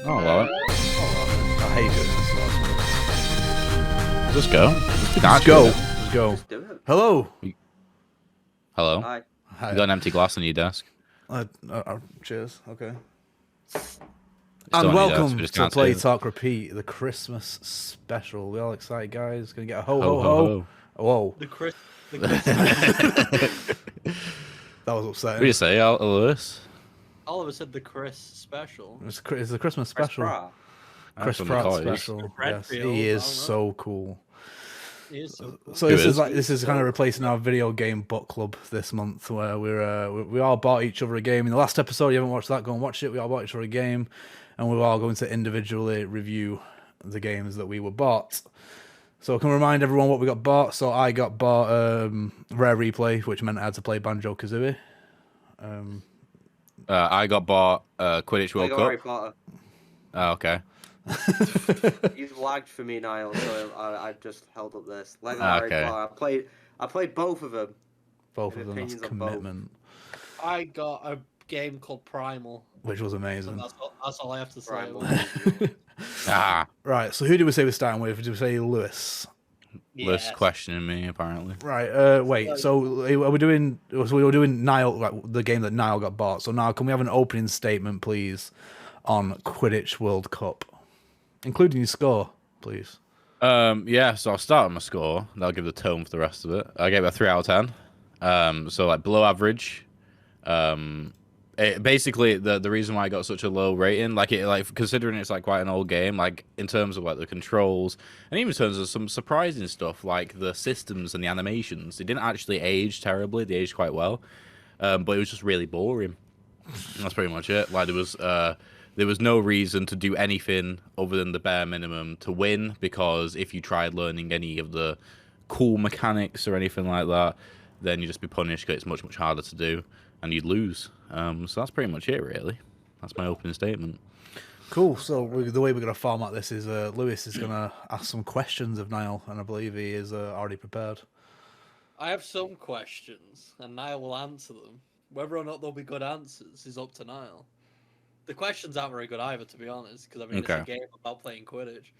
Oh, well. I hate doing this last Let's go. Let's go. Let's go. Just do it. Hello. Hello. Hi. Hi. You got an empty glass on your desk. Cheers. Okay. It's And still on your desk, welcome we just to can't Play see it. Talk Repeat, the Christmas special. We all excited, guys? Gonna get a ho Ho, ho ho, ho. Whoa, The Chris. that was What upsetting. do you say, Lewis? Oliver said the Chris special. It's the Christmas Press special. bra. Chris That's what they Pratt call it. special. Red Yes, Field, he I is don't know. so cool. He is so cool. So Who this is? is kind of replacing our video game book club this month, where we all bought each other a game. In the last episode, you haven't watched that, go and watch it. We all bought each other a game, and we're all going to individually review the games that we were bought. So I can remind everyone what we got bought. So I got bought Rare Replay, which meant I had to play Banjo-Kazooie. I got bought Quidditch World Lego Harry Cup. Potter. Oh, okay. You've lagged for me, Niall, so I just held up this. Lego Okay. Harry Potter. I played both of them. Both Your of them, that's opinions on both? commitment, I got a game called Primal. which was So amazing. that's all I have to say. Right. Ah, Right, so who did we say we're starting with? Did we say Lewis? Lewis Yes. questioning me, apparently. Right, wait, so are we doing, so we were doing Niall, like, the game that Niall got bought. So now can we have an opening statement, please, on Quidditch World Cup? Including your score, please. Yeah, so I'll start with my score. That'll give the tone for the rest of it. I gave it a 3 out of 10. So like below average. Basically the reason why I got such a low rating, like considering it's like quite an old game, like in terms of like the controls and even in terms of some surprising stuff like the systems and the animations, it didn't actually age terribly. They aged quite well, but it was just really boring. And that's pretty much it. Like there was no reason to do anything other than the bare minimum to win, because if you tried learning any of the cool mechanics or anything like that, then you'd just be punished because it's much, much harder to do, and you'd lose. So that's pretty much it, really. That's my opening statement. Cool. So the way we're going to format this is Lewis is going to ask some questions of Niall, and I believe he is already prepared. I have some questions, and Niall will answer them. Whether or not they'll be good answers is up to Niall. The questions aren't very good either, to be honest, because I mean it's a game about playing Quidditch.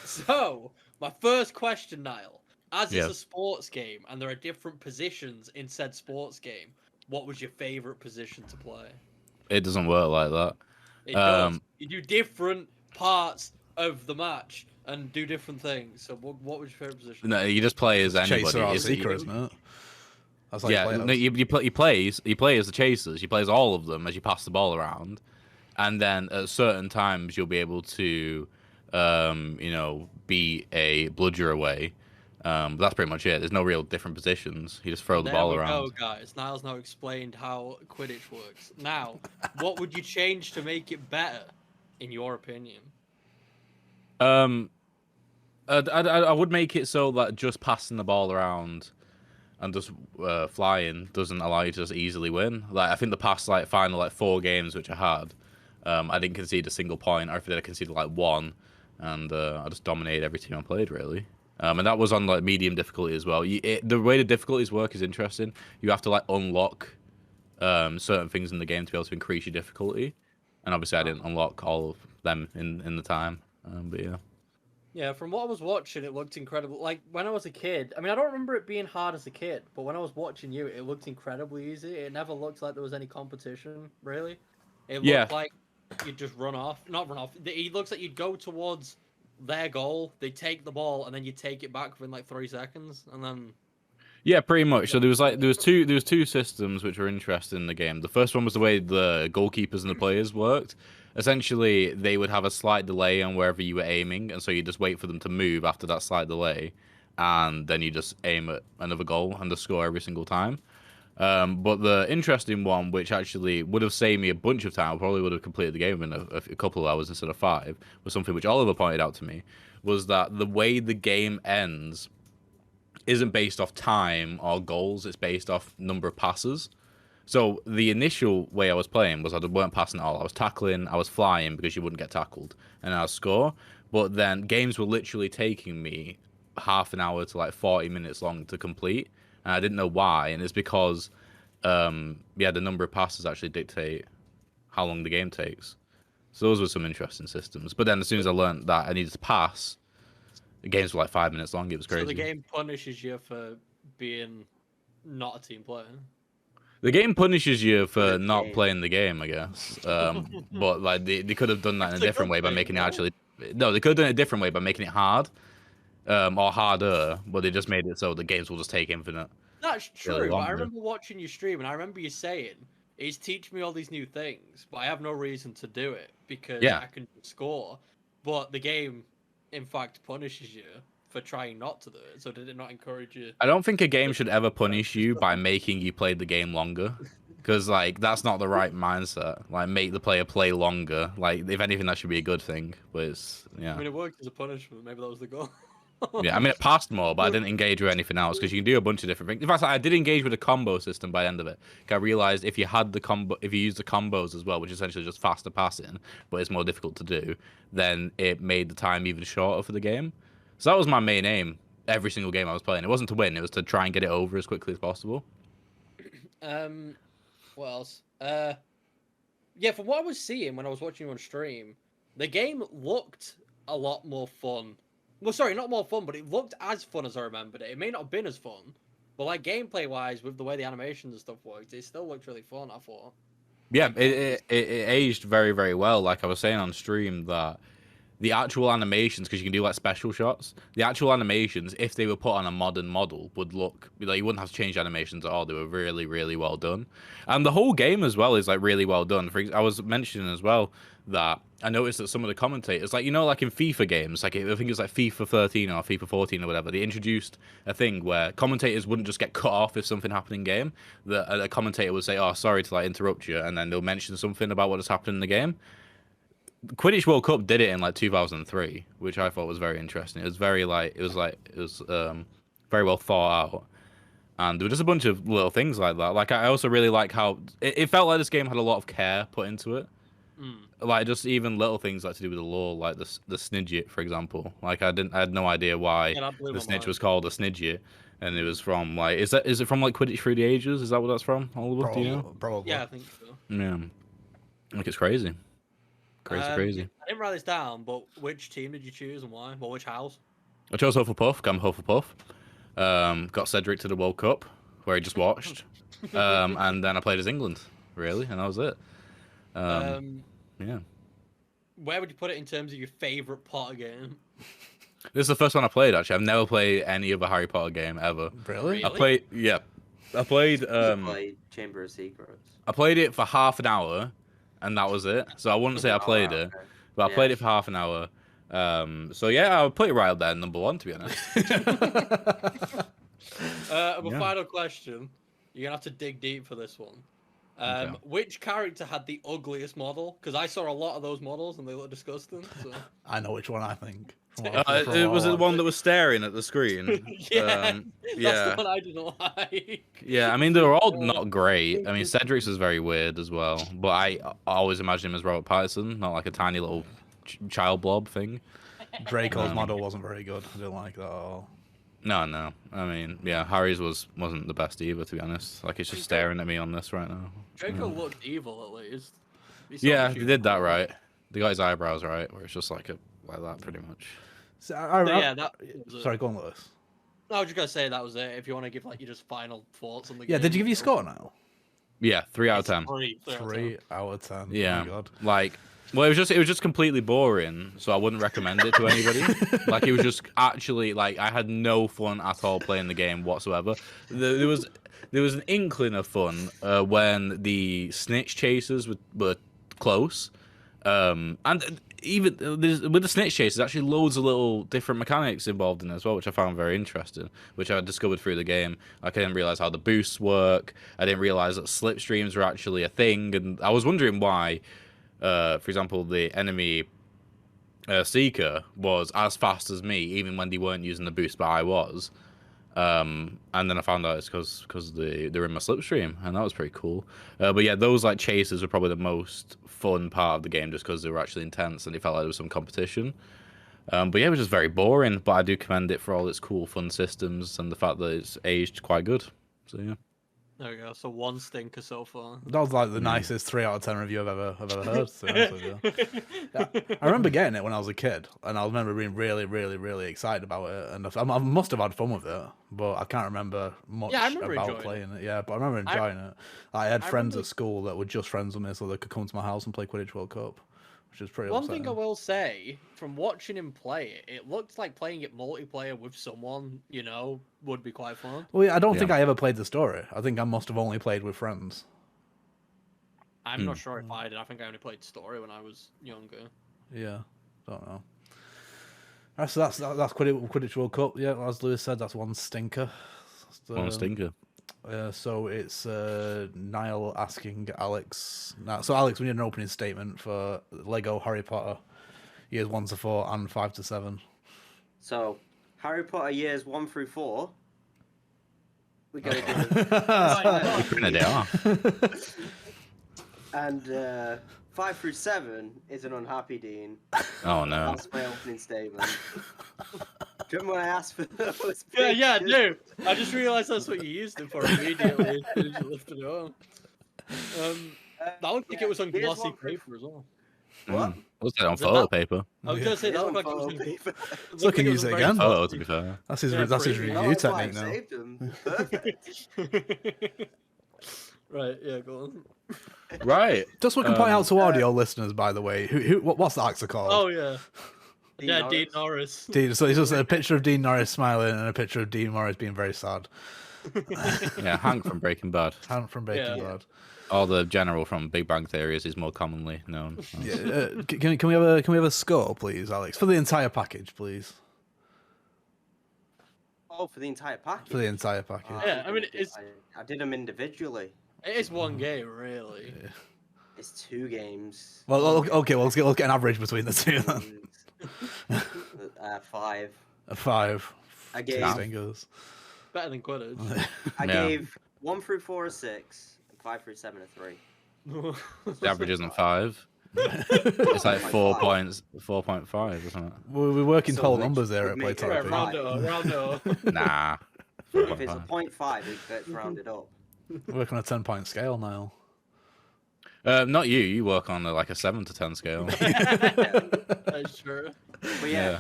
So my first question, Niall, as it's a sports game and there are different positions in said sports game, what was your favorite position to play? It doesn't work like that. It does. You do different parts of the match and do different things. So what was your favorite position? No, you just play as anybody. Chaser or It's- Seeker, isn't it? That's how Yeah, you no, play you play as the chasers. You play as all of them as you pass the ball around, and then at certain times you'll be able to, be a bludger away. But that's pretty much it. There's no real different positions. You just throw the ball around. There we go, guys. Niall's now explained how Quidditch works. Now, what would you change to make it better, in your opinion? I would make it so that just passing the ball around and just flying doesn't allow you to just easily win. Like I think the past final 4 games which I had, I didn't concede a single point, or if I did, I conceded one, and I just dominated every team I played really. And that was on like medium difficulty as well. The way the difficulties work is interesting. You have to unlock certain things in the game to be able to increase your difficulty, and obviously I didn't unlock all of them in the time. But yeah. Yeah, from what I was watching, it looked incredible. Like, when I was a kid, I mean, I don't remember it being hard as a kid, but when I was watching you, it looked incredibly easy. It never looked like there was any competition, really. It looked like you'd just run off. Not run off. It looks like you'd go towards their goal, they take the ball, and then you take it back within 3 seconds, and then... Yeah, pretty much. So there was two systems which were interesting in the game. The first one was the way the goalkeepers and the players worked. Essentially, they would have a slight delay on wherever you were aiming, and so you just wait for them to move after that slight delay, and then you just aim at another goal and just score every single time. But the interesting one, which actually would have saved me a bunch of time, probably would have completed the game in a couple of hours instead of 5, was something which Oliver pointed out to me, was that the way the game ends isn't based off time or goals, it's based off number of passes. So the initial way I was playing was I weren't passing at all. I was tackling, I was flying because you wouldn't get tackled, and I would score. But then games were literally taking me half an hour to 40 minutes long to complete, and I didn't know why. And it's because, the number of passes actually dictate how long the game takes. So those were some interesting systems. But then as soon as I learned that I needed to pass, the games were like 5 minutes long. It was crazy. So the game punishes you for being not a team player. The game punishes you for Good not game. playing the game, I guess. But like they could have done that in a That's a different good way by thing, making it though. actually. No, they could have done it a different way by making it hard, or harder. But they just made it so the games will just take infinite. That's Really true, but I longer. remember watching you stream, and I remember you saying, "He's teaching me all these new things, but I have no reason to do it because Yeah. I can score." But the game, in fact, punishes you for trying not to do it. So did it not encourage you? I don't think a game should ever punish you by making you play the game longer. Because, like, that's not the right mindset. Like, make the player play longer. Like, if anything, that should be a good thing. But it's, I yeah. mean, it worked as a punishment. Maybe that was the goal. Yeah, I mean, it passed more, but I didn't engage with anything else. Because you can do a bunch of different things. In fact, I did engage with a combo system by the end of it. I realized if you had the combo, if you use the combos as well, which is essentially just faster passing, but it's more difficult to do, then it made the time even shorter for the game. So that was my main aim every single game I was playing. It wasn't to win, it was to try and get it over as quickly as possible. What else? Yeah, from what I was seeing when I was watching you on stream, the game looked a lot more fun. Well, sorry, not more fun, but it looked as fun as I remembered it. It may not have been as fun, but like gameplay-wise, with the way the animations and stuff worked, it still looked really fun, I thought. Yeah, it aged very, very well. Like I was saying on stream, that the actual animations, because you can do like special shots, the actual animations, if they were put on a modern model, would look like you wouldn't have to change animations at all. They were really, really well done, and the whole game as well is like really well done. I was mentioning as well that I noticed that some of the commentators, like like in FIFA games, like I think it's like FIFA 13 or FIFA 14 or whatever, they introduced a thing where commentators wouldn't just get cut off if something happened in game. That a commentator would say, "Oh, sorry to like interrupt you," and then they'll mention something about what has happened in the game. Quidditch World Cup did it in like 2003, which I thought was very interesting. It was very very well thought out, and there were just a bunch of little things like that. Like I also really like how it felt like this game had a lot of care put into it. Like just even little things like to do with the lore, like the Snidget, for example. Like I had no idea why Yeah, that blew the my snitch mind. was called a Snidget, and it was from like is it from like Quidditch Through the Ages? Is that what that's from? Oliver, do you know? Probably. Yeah, I think so. Yeah, like it's crazy. Crazy. I didn't write this down, but which team did you choose and why? Well, which house? I chose Hufflepuff. I'm Hufflepuff. Got Cedric to the World Cup, where he just watched. And then I played as England, really, and that was it. Yeah. Where would you put it in terms of your favorite Potter game? This is the first one I played, actually. I've never played any other Harry Potter game ever. Really? I played Played Chamber of Secrets. I played it for half an hour, and that was it. So I wouldn't say I played it, Okay. but I Yeah. played it for half an hour. So yeah, I would put it right up there, number one, to be honest. A final question. You're gonna have to dig deep for this one. Okay. Which character had the ugliest model? Because I saw a lot of those models and they look disgusting. So. I know which one I think. It was the one that was staring at the screen. Yeah, yeah. that's the one I didn't like. Yeah, I mean, they were all not great. I mean, Cedric's was very weird as well, but I always imagined him as Robert Pattinson, not like a tiny little child blob thing. Draco's model wasn't very good. I didn't like that at all. No. I mean, yeah, Harry's wasn't the best either, to be honest. Like, it's just staring at me on this right now. Draco looked evil at least. Yeah, they did that right. They got his eyebrows right, where it's just like that, pretty much. So, Yeah, that. was it. Sorry, go on, Lewis. No, I was just gonna say that was it. If you want to give like your just final thoughts on the game. Yeah, did you give your score now? Yeah, 3 out of 10. 3 out of 10. Yeah, Oh my God. like, well, it was just completely boring, so I wouldn't recommend it to anybody. Like, it was just actually like I had no fun at all playing the game whatsoever. There was an inkling of fun when the snitch chasers were close, and even with the snitch chasers, actually loads of little different mechanics involved in it as well, which I found very interesting, which I discovered through the game. Like, I didn't realize how the boosts work. I didn't realize that slipstreams were actually a thing, and I was wondering why. For example, the enemy Seeker was as fast as me, even when they weren't using the boost, but I was. And then I found out it's because they're in my slipstream, and that was pretty cool. But yeah, those like chases were probably the most fun part of the game, just because they were actually intense and it felt like there was some competition. But yeah, it was just very boring. But I do commend it for all its cool, fun systems and the fact that it's aged quite good. So yeah. There we go. So one stinker so far. That was like the nicest 3 out of 10 review I've ever heard. To be honest with you. Yeah, I remember getting it when I was a kid, and I remember being really excited about it, and I must have had fun with it, but I can't remember much about playing it. Yeah, but I remember enjoying it. I had friends at school that were just friends with me, so they could come to my house and play Quidditch World Cup, which is pretty. One thing I will say, from watching him play it, it looked like playing it multiplayer with someone, you know, would be quite fun. Well, yeah, I don't think I ever played the story. I think I must have only played with friends. I'm not sure if I did. I think I only played story when I was younger. Yeah, don't know. Right, so that's Quidditch World Cup. Yeah, as Lewis said, that's one stinker. One stinker. So it's Niall asking Alex. Now, so Alex, we need an opening statement for Lego Harry Potter years 1 to 4 and 5 to 7. So Harry Potter years 1 through 4. We're gonna do. We printed it off. And 5 through 7 is an unhappy Dean. Oh no. That's my opening statement. Do you remember when I asked for those? Yeah, no. I just realised that's what you used it for immediately. You lifted it up. That looked like it was on glossy paper as well. What? What's that on photo paper? I was gonna say that looked like it was on paper. So I can use it again. Oh, to be fair. That's his review technique now. Saved them. Perfect. Right, yeah, go on. Right. Just so we can point out to audio listeners, by the way, what's the actor called? Oh yeah. Dean Dean Norris. Dean. So it's just a picture of Dean Norris smiling and a picture of Dean Norris being very sad. Yeah, Hank from Breaking Bad. Hank from Breaking Bad. Or the general from Big Bang Theory, as he's more commonly known. Yeah, can we have a score, please, Alex, for the entire package, please? Oh, for the entire package. For the entire package. Yeah, I mean, I did them individually. It is one game, really. Yeah. It's 2 games. Well, okay. Well, let's get an average between the two then. 5. A 5. I gave. Fingers. Better than Quidditch. I gave 1 through 4 a 6, and 5 through 7 a 3. The average isn't 5. It's like 4.5 or something. We're working So whole which numbers there at would make it Playtopia. right. Round it up. Nah. If it's a 4.5. 0.5, it gets rounded up. We're working on a 10-point scale now. Not you. You work on like a 7 to 10 scale. That's true. But yeah,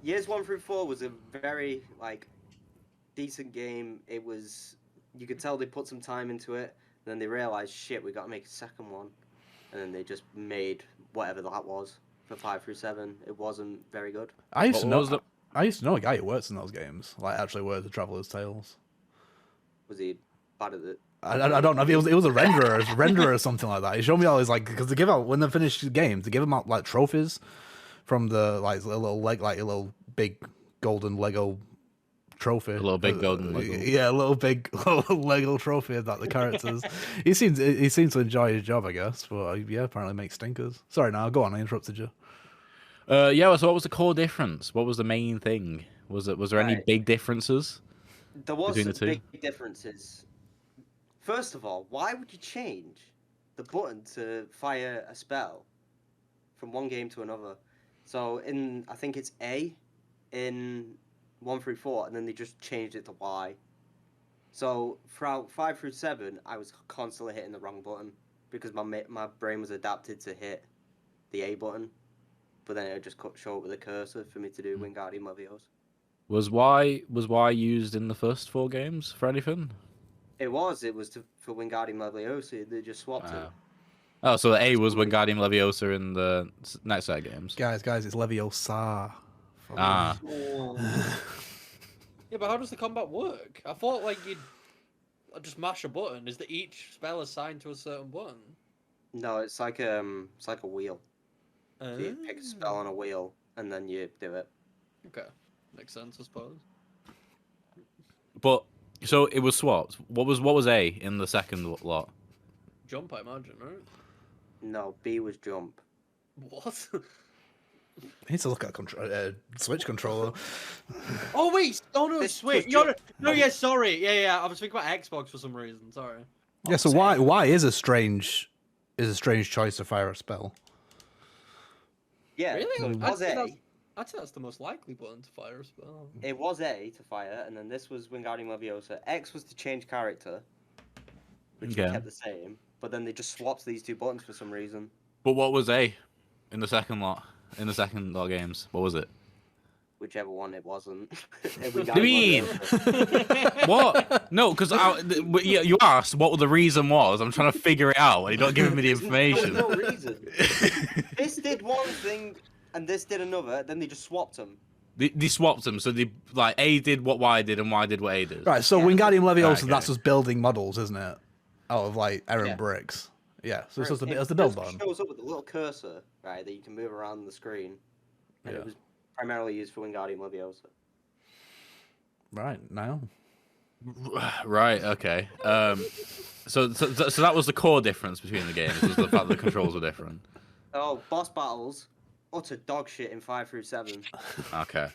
years 1 through 4 was a very decent game. It was, you could tell they put some time into it. And then they realized, shit, we got to make a second one, and then they just made whatever that was for 5 through 7. It wasn't very good. I used to know a guy who works in those games. Like actually works at Traveller's Tales. Was he bad at it? I don't know if it was a renderer or something like that. He showed me all his because they give out when they finish the games, they give them out like trophies from the a little big golden Lego trophy. A little big golden Lego. Yeah, a little big Lego trophy of that the characters. he seems to enjoy his job, I guess. But yeah, apparently makes stinkers. Sorry, now go on. I interrupted you. Yeah. So what was the core difference? What was the main thing? Was there any big differences? There was between some the two? big differences. First of all, why would you change the button to fire a spell from one game to another? So I think it's A in 1 through 4, and then they just changed it to Y. So throughout 5 through 7, I was constantly hitting the wrong button because my brain was adapted to hit the A button, but then it would just show up with a cursor for me to do Wingardium Leviosa. Was Y used in the first 4 games for anything? It was for Wingardium Leviosa. They just swapped it. Oh, so the A was Wingardium Leviosa in the next set of games. Guys, it's Leviosa. Ah. Yeah, but how does the combat work? I thought you'd just mash a button. Is that each spell assigned to a certain button? No, it's like a wheel. So you pick a spell on a wheel and then you do it. Okay, makes sense, I suppose. But so it was swapped. What was A in the second lot? Jump, I imagine, right? No, B was jump. What? I need to look at Switch controller. Oh wait! Oh no, This Switch. was No, yeah, sorry. Yeah. I was thinking about Xbox for some reason. Sorry. Yeah, so why is a strange choice to fire a spell? Yeah, Really? so it was A. I'd say that's the most likely button to fire a spell. It was A to fire, and then this was Wingardium Leviosa. X was to change character, which Okay. they kept the same. But then they just swapped these two buttons for some reason. But what was A in the second lot? In the second lot of games, what was it? Whichever one it wasn't. You mean? What? No, because you asked what the reason was. I'm trying to figure it out, and you're not giving me the information. There's no reason. This did one thing, and this did another. Then they just swapped them. They swapped them, so they like A did what Y did, and Y did what A did. Right, so Yeah. Wingardium Leviosa, Okay. that's just building models, isn't it? Out of like errant Yeah. bricks. Yeah, so it's just It the build just button. shows up with a little cursor, right, that you can move around the screen. And Yeah. it was primarily used for Wingardium Leviosa. Right, now. Right. Okay. So that was the core difference between the games. Was the fact that the controls were different. Oh, boss battles, utter dog shit in 5 through 7. Okay.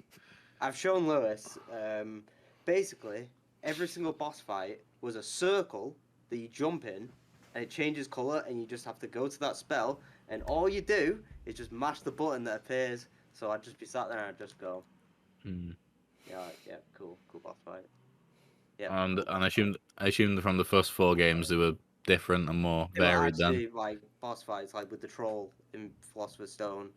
I've shown Lewis. Basically, every single boss fight was a circle that you jump in, and it changes color, and you just have to go to that spell, and all you do is just mash the button that appears. So I'd just be sat there and I'd just go, yeah, cool boss fight. Yeah. And I assumed from the first 4 games they were different and more They were varied. actually, Then. like boss fights, like with the troll in Philosopher's Stone,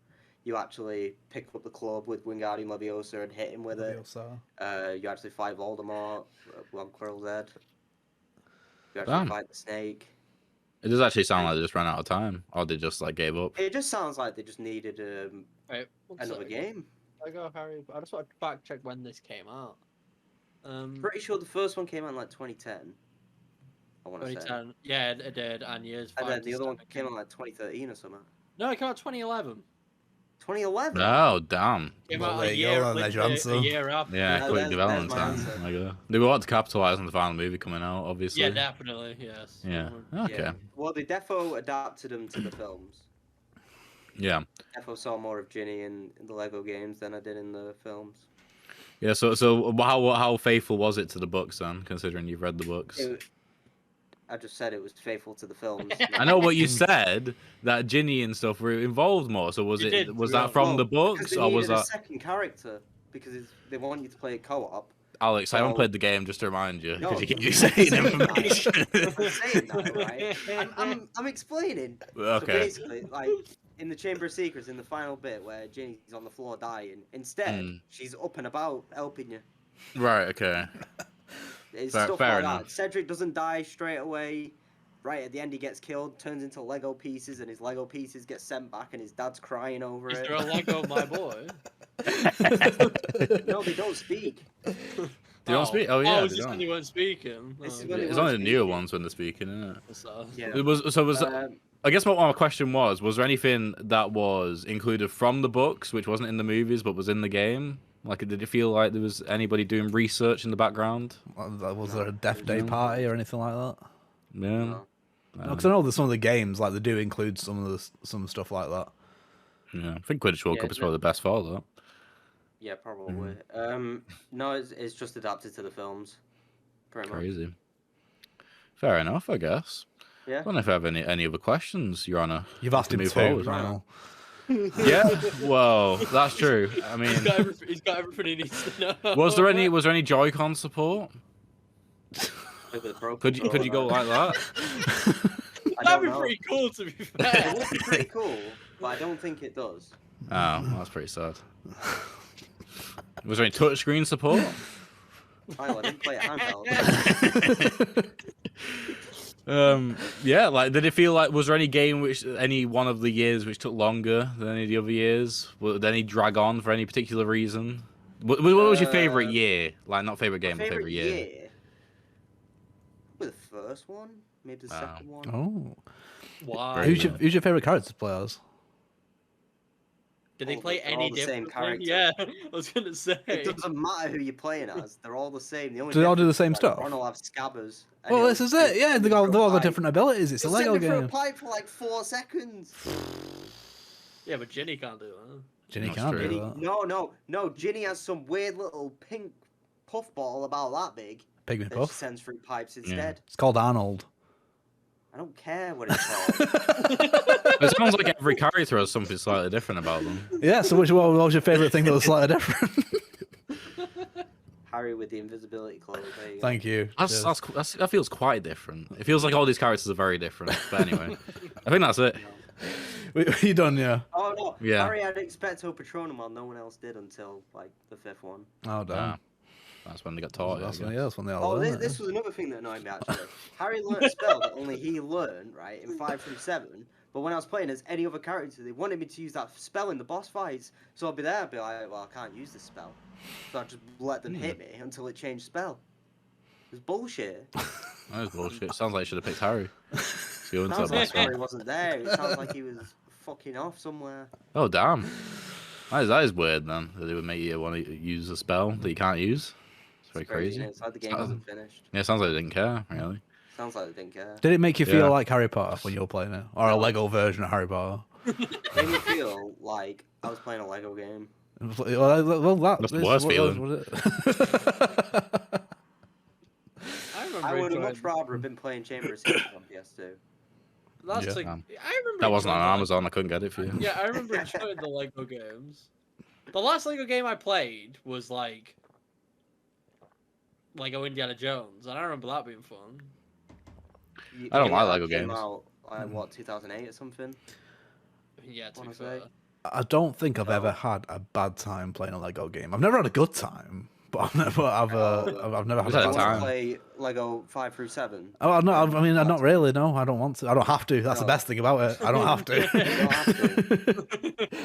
you actually pick up the club with Wingardium Leviosa and hit him with it. Leviosa. You actually fight Voldemort on Quirrell's head. You actually Damn. fight the snake. It does actually sound like they just ran out of time, or they just like gave up. It just sounds like they just needed Right, one another sec. game. I go, Harry. I just want to fact check when this came out. Pretty sure the first one came out in like 2010. I want to say. 2010. Yeah, it did, and years. And 5 then to the other one 7 came out like 2013 or something. No, it came out 2011. 2011? Oh damn! Came Well, out there a you go, year, then, there's your a answer. year after. Yeah, No, quick there's development my time. answer. Oh my God. They want to capitalize on the final movie coming out, obviously. Yeah, definitely. Yes. Yeah. Okay. Yeah. Well, they defo adapted them to the films. Yeah. Defo saw more of Ginny in the Lego games than I did in the films. Yeah. So how faithful was it to the books then, considering you've read the books? I just said it was faithful to the films. I know what you said, that Ginny and stuff were involved more. So was You it did, was yeah. that from Well, the because books they or was needed a that second character because they want you to play it co-op. Alex? I haven't so- played the game, just to remind you, No, because you keep I'm saying saying that. information. I'm saying that, right? I'm explaining. So Okay. basically, like in the Chamber of Secrets, in the final bit where Ginny's on the floor dying, instead she's up and about helping you. Right. Okay. It's Fair- stuff fair like enough. that. Cedric doesn't die straight away. Right at the end, he gets killed, turns into Lego pieces, and his Lego pieces get sent back, and his dad's crying over Is it. there a Lego, my boy? No, they don't speak. They don't speak. Oh yeah. Oh, it's they just don't. when you weren't speaking. This is Oh, when they It's weren't only the newer speaking. ones when they're speaking, isn't it? so- Yeah. It was. I guess what my question was there anything that was included from the books which wasn't in the movies but was in the game? Like, did it feel like there was anybody doing research in the background? Was there a Death Day party or anything like that? Yeah. No. Because I know that some of the games, like they do include some stuff like that. Yeah. I think Quidditch World Yeah, Cup is probably the best for that. Yeah, probably. No, it's just adapted to the films. Pretty much. Crazy. Fair enough, I guess. Yeah. I don't know if I have any other questions, Your Honor. You've asked him Move too. forward. Ryan. Yeah. Well, that's true. I mean, He's got everything he needs to know. was there any Joy-Con support? With a broken Could you go controller. like that? I That'd don't be know. pretty cool, to be It fair. would be pretty cool, but I don't think it does. Oh, that's pretty sad. Was there any touchscreen support? I didn't play it handheld. Yeah, like, did it feel like, was there any game any one of the years which took longer than any of the other years? Did any drag on for any particular reason? What was your favorite year? Like, not favorite game, but favorite year. Probably the first one, maybe the second one. Oh, Wow. Very who's your favorite character to play as? Did they All play they're all any the same differently? character. Yeah, I was gonna say. It doesn't matter who you're playing as; they're all the same. The only Do they all do the difference same is, stuff? Ron will have scabbers. and Well, he'll this is sit it. Yeah, in they for all a got pipe. different abilities. It's a He'll sit Lego in for a game. pipe for like 4 seconds. Yeah, but Ginny can't do that. Ginny That's can't true. do that. No. Ginny has some weird little pink puff ball about that big Pygmy that she Puff. sends through pipes instead. It's called Arnold. I don't care what it's called. It sounds like every character has something slightly different about them. Yeah. So what was your favorite thing that was slightly different? Harry with the invisibility clothes. There you go. Thank you. That feels quite different. It feels like all these characters are very different. But anyway, I think that's it. You done, yeah? Oh no, Yeah. Harry had Expecto Patronum while no one else did until like the 5th one. Oh, damn. Ah, that's when they got taught. That's I when, guess. yeah, that's when they all Oh, learn this it. was another thing that annoyed me actually. Harry learned a spell that only he learned, right, in 5 through 7. But when I was playing as any other character, they wanted me to use that spell in the boss fights. So I'd be there, I'd be like, well, I can't use this spell. So I'd just let them hit me until it changed spell. It was bullshit. That is bullshit. Sounds like you should have picked Harry. So Sounds like Harry wasn't there. It sounds like he was fucking off somewhere. Oh damn. That is weird then. That they would make you want to use a spell that you can't use. It's very crazy. It's like the game wasn't finished. Yeah, it sounds like they didn't care, really. Sounds like they didn't care. Did it make you feel Yeah. like Harry Potter when you were playing it? Or a Lego version of Harry Potter? It made me feel like I was playing a Lego game. Well, That's the worst feeling. I I would have remember much rather have been playing Chamber of Secrets on PS2. That's Yeah. like, I remember That wasn't on enjoying Amazon. I couldn't get it for you. Yeah, I remember enjoying the Lego games. The last Lego game I played was like Lego Indiana Jones, and I remember that being fun. I don't like that Lego came games. Out, what, 2008 or something? Yeah, to be Wanna fair. say? I don't think I've No. ever had a bad time playing a Lego game. I've never had a good time, but I've never had We've a had bad a time. time. Play Lego 5 through 7. Oh no! I mean, not really. No, I don't want to. I don't have to. That's the No. best thing about it. I don't have to. You don't have to.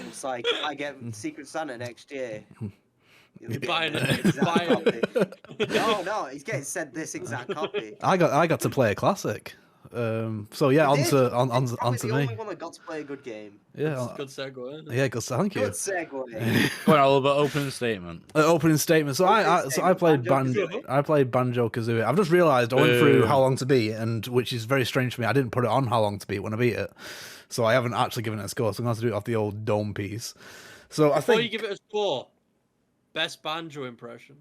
It's like I get Secret Santa next year. You'll get Buying the it, exact buying it. copy. No, he's getting sent this exact copy. I got to play a classic. So yeah, You on did. to on It's probably to the me. only one that got to play a good game. Yeah, Good segue. yeah. Good. Thank you. Good segue. Go on, Oliver, opening statement. Opening statement. So I Opening played statement, I played Banjo-Kazooie. I've just realised I went through How Long to Beat, and which is very strange for me. I didn't put it on How Long to Beat when I beat it, so I haven't actually given it a score. So I'm going to have to do it off the old dome piece. So I Before think you give it a score, best banjo impression.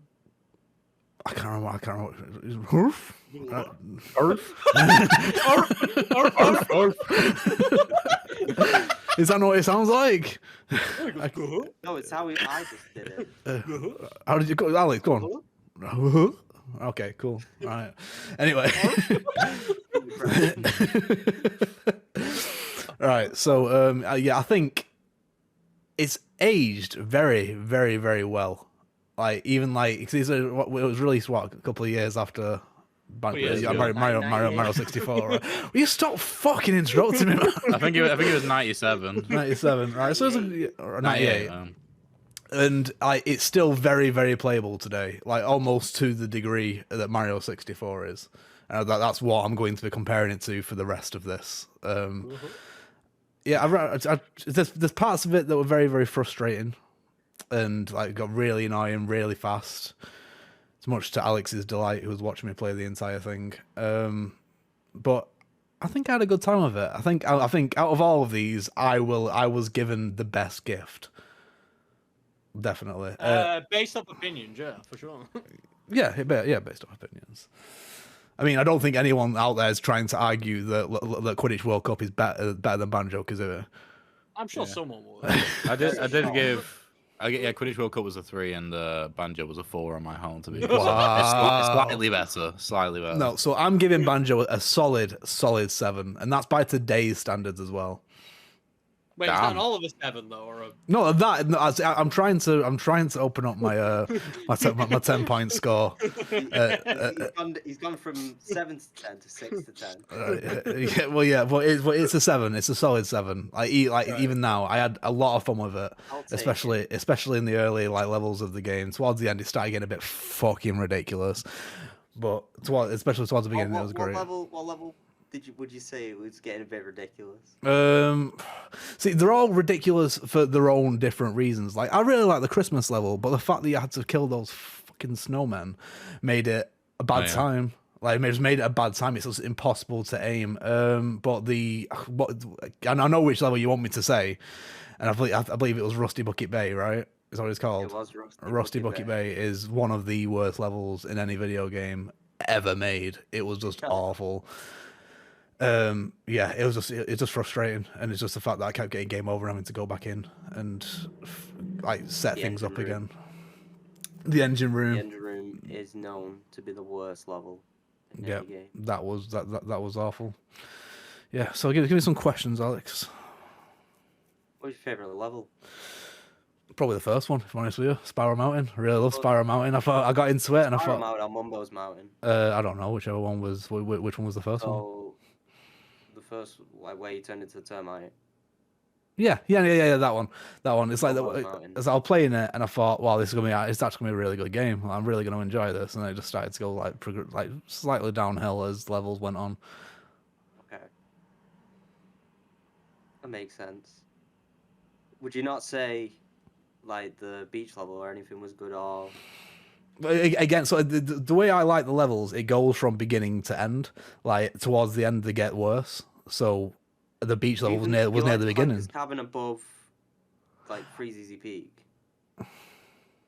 I can't remember. Hoof? Is that not what it sounds like? No, it's how I just did it. How did you go, Alex? Go on. Okay, cool. All right. Anyway. All right. So, yeah, I think it's aged very, very, very well. Like, even like, cause it was released a couple of years after years ago. Mario 64. Right? Will you stop fucking interrupting me, man? I think it was 97. 97, right? So it's or 98. um, And it's still very, very playable today, like almost to the degree that Mario 64 is. That's what I'm going to be comparing it to for the rest of this. Yeah, there's parts of it that were very, very frustrating, and like got really annoying, really fast. It's much to Alex's delight, who was watching me play the entire thing. But I think I had a good time with it. I think out of all of these, I was given the best gift. Definitely. Based off opinions, yeah, for sure. Yeah, based on opinions. I mean, I don't think anyone out there is trying to argue that Quidditch World Cup is better than Banjo-Kazooie. I'm sure someone would. I did give. Quidditch World Cup was a 3 and Banjo was a 4 on my home to be. It's slightly better. Slightly better. No, so I'm giving Banjo a solid 7, and that's by today's standards as well. Wait, it's not all of a 7 though, or a... No, I'm trying to open up my my 10-point score. He's gone from 7 to 10 to 6 to 10. But it's a 7. It's a solid 7. Even now, I had a lot of fun with it, I'll take especially in the early levels of the game. Towards the end, it started getting a bit fucking ridiculous, but especially towards the beginning, it was great. What level would you say it was getting a bit ridiculous? See, they're all ridiculous for their own different reasons. Like, I really like the Christmas level, but the fact that you had to kill those fucking snowmen made it a bad time. Like, it just made it a bad time. It's just impossible to aim. And I know which level you want me to say, and I believe it was Rusty Bucket Bay, right? Is that what it's called? It was Rusty Bucket Bay is one of the worst levels in any video game ever made. It was just awful. Yeah, it's just frustrating, and it's just the fact that I kept getting game over and having to go back in and set things up again. The engine room. is known to be the worst level in Yeah, any game. that was awful. Yeah, so give me some questions, Alex. What's your favourite level? Probably the first one, if I'm honest with you. Spiral Mountain. I really love Spiral Mountain. I thought I got into it and I Spiral thought Mountain or Mumbo's Mountain? I don't know whichever one was which one was the first one. So, the first, like, where you turned into a termite. Yeah, that one. It's like Mumbo's Mountain. as I was playing it and I thought, wow, this is it's actually gonna be a really good game. I'm really gonna enjoy this, and I just started to go like slightly downhill as levels went on. Okay. That makes sense. Would you not say, like, the beach level or anything was good, or... But again, so the way I like the levels, it goes from beginning to end. Like, towards the end, they get worse. So, the beach level was near the beginning. Clanker's Cavern above, like, Freeze Easy Peak?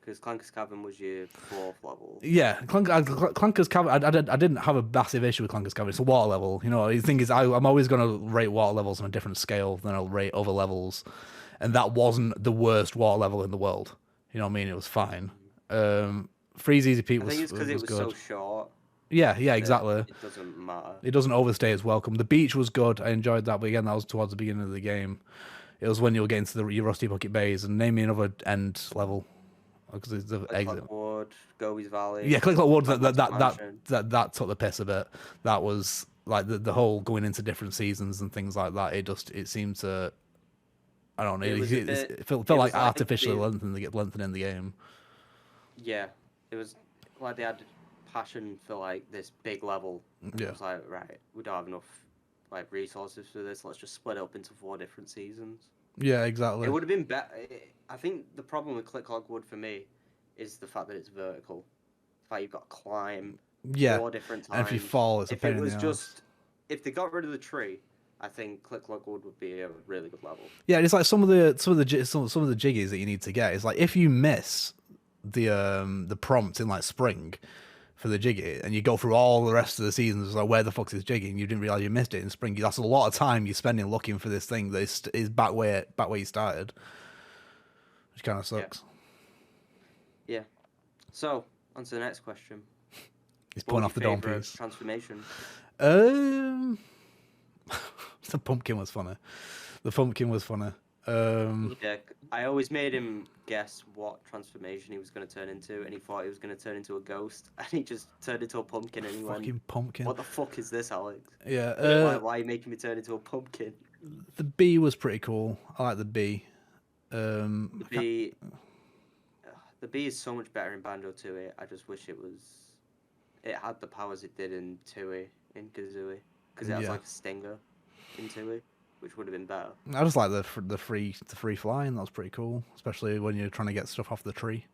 Because Clanker's Cavern was your 4th level. Yeah, Clanker's Cavern. I didn't have a massive issue with Clanker's Cavern. It's a water level. You know, the thing is, I'm always going to rate water levels on a different scale than I'll rate other levels. And that wasn't the worst water level in the world. You know what I mean? It was fine. Freeze Easy Peak was good. I think it's because it was so short. Yeah, exactly. It doesn't matter. It doesn't overstay its welcome. The beach was good. I enjoyed that, but again, that was towards the beginning of the game. It was when you were getting to your Rusty Bucket Bays, and name me another end level. Because it's the exit. Wood, Gobi's Valley. Yeah, Click Wood. That took the piss a bit. That was like the whole going into different seasons and things like that. It seemed to. I don't know. It felt like artificially lengthening the game. Yeah, it was like they had passion for like this big level. Yeah. It was like, right, we don't have enough like resources for this. Let's just split it up into 4 different seasons. Yeah, exactly. It would have been better. I think the problem with Click Wood for me is the fact that it's vertical. The fact you've got to climb 4 different times. And if you fall, it's a pain in the ass. If they got rid of the tree, I think Click Wood would be a really good level. Yeah, it's like some of the jiggies that you need to get. It's like if you miss the prompt in like spring for the jiggy, and you go through all the rest of the seasons like where the fuck's this jiggy, and you didn't realize you missed it in spring. That's a lot of time you're spending looking for this thing that is back where you started, which kind of sucks. Yeah. So on to the next question. He's pulling off the dome piece. Transformation. The pumpkin was funny. Yeah, I always made him guess what transformation he was going to turn into, and he thought he was going to turn into a ghost, and he just turned into a pumpkin, and he fucking pumpkin. What the fuck is this, Alex? Yeah. Why are you making me turn into a pumpkin? The bee was pretty cool. I like the bee. The bee is so much better in Banjo-Tooie. I just wish it had the powers it did in Kazooie, because it has like a stinger in Tooie, which would have been better. I just like the free flying. That was pretty cool, especially when you're trying to get stuff off the tree.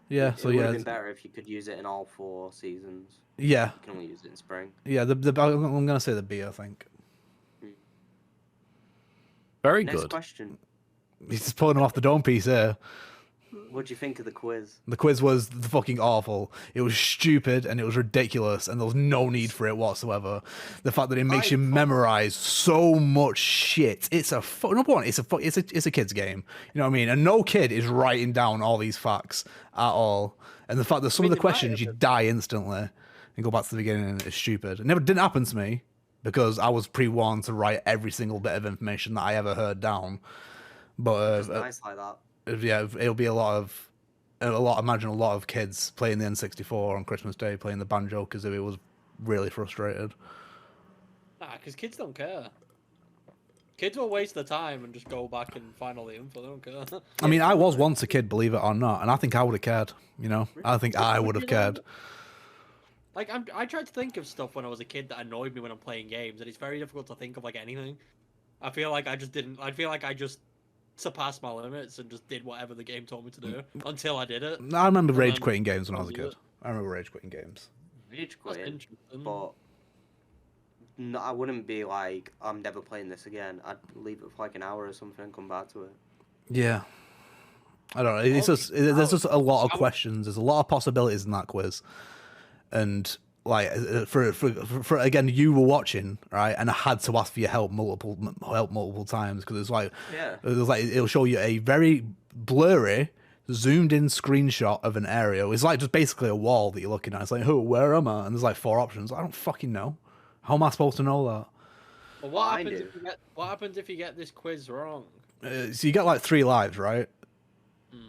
Yeah, it would have been better if you could use it in all 4 seasons. Yeah, you can only use it in spring. Yeah, I'm gonna say the bee. I think. Very Next good. Question. He's just pulling him off the dome piece here. What do you think of the quiz? The quiz was fucking awful. It was stupid and it was ridiculous, and there was no need for it whatsoever. The fact that it makes you memorize so much shit. It's a number one. It's a kid's game. You know what I mean? And no kid is writing down all these facts at all. And the fact that some of the questions you die instantly and go back to the beginning is stupid. It didn't happen to me because I was pre-warned to write every single bit of information that I ever heard down. But it's nice like that. Yeah, it'll be imagine a lot of kids playing the N64 on Christmas Day, playing the Banjo-Kazooie was really frustrated. Nah, because kids don't care. Kids will waste their time and just go back and find all the info. They don't care. I mean, I was once a kid, believe it or not, and I think I would have cared. You know, I think I would have cared. Like, I tried to think of stuff when I was a kid that annoyed me when I'm playing games, and it's very difficult to think of like anything. I feel like I just surpassed my limits and just did whatever the game told me to do until I did it. I remember rage quitting games when I was a kid. I remember rage quitting games. Rage quitting, but no, I wouldn't be like, I'm never playing this again. I'd leave it for like an hour or something and come back to it. Yeah. I don't know. It's just there's just a lot of questions. There's a lot of possibilities in that quiz, and like for again, you were watching, right, and I had to ask for your help multiple times because it's like it'll show you a very blurry zoomed in screenshot of an area. It's like just basically a wall that you're looking at. It's like, oh, where am I? And there's like 4 options. I don't fucking know. How am I supposed to know that? Well, what happens if you get this quiz wrong? So you get like 3 lives, right?